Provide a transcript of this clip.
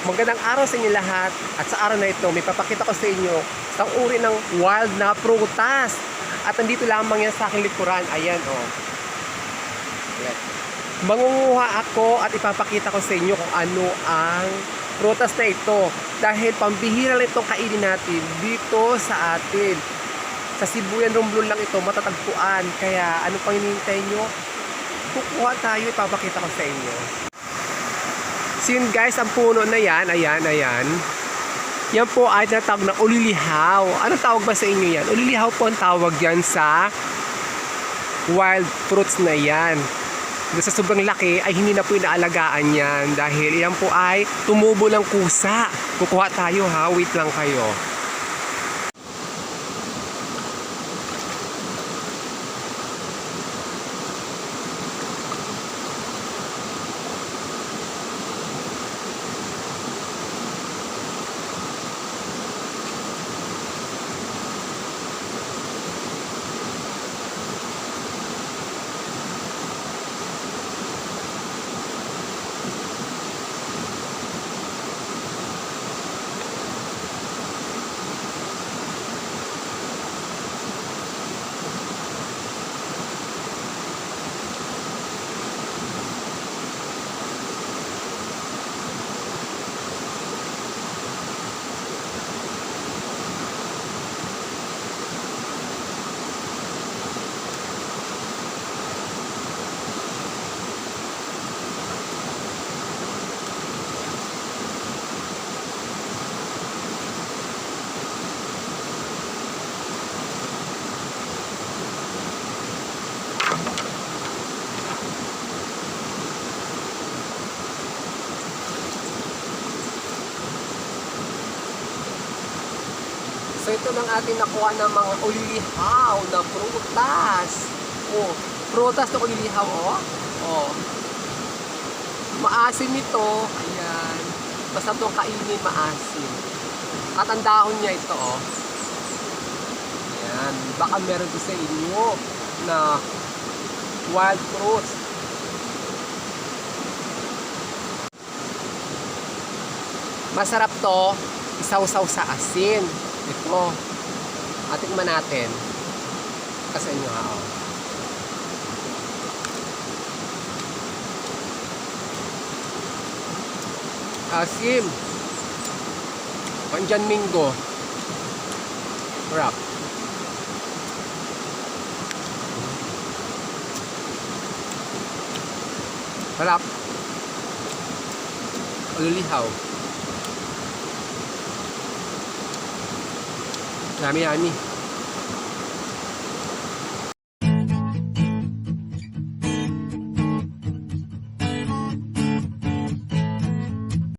Magandang araw sa inyo lahat. At sa araw na ito, may papakita ko sa inyo isang uri ng wild na prutas. At nandito lamang yan sa aking likuran. Ayan, oh. Ayan. Mangunguha ako at ipapakita ko sa inyo kung ano ang prutas na ito. Dahil pambihira lang itong kainin natin dito sa atin. Sa Sibuyan Romblon lang ito matatagpuan. Kaya ano pang hinihintay nyo? Kukuha tayo, ipapakita ko sa inyo. So yun guys, ang puno na yan, ayan. Yan po ay tinatawag na ulilihaw. Anong tawag ba sa inyo yan? Ulilihaw po ang tawag yan sa wild fruits na yan. Sa sobrang laki ay hindi na po inaalagaan yan dahil yan po ay tumubo ng kusa. Kukuha tayo ha, wait lang kayo. So ito lang ating nakuha ng mga ulilihaw na prutas. Oh, prutas na ulilihaw, oh. Oh. Maasim ito. Ayan. Basta itong kainin, maasim. At ang dahon niya ito, oh. Ayan. Baka meron din sa inyo na wild fruits. Masarap to isaw-saw sa asin. Ito, atikman natin. Kasi nyo ha, oh. Asim. Panjan Minggo. Sarap. Sarap. Ulilihaw. Yummy.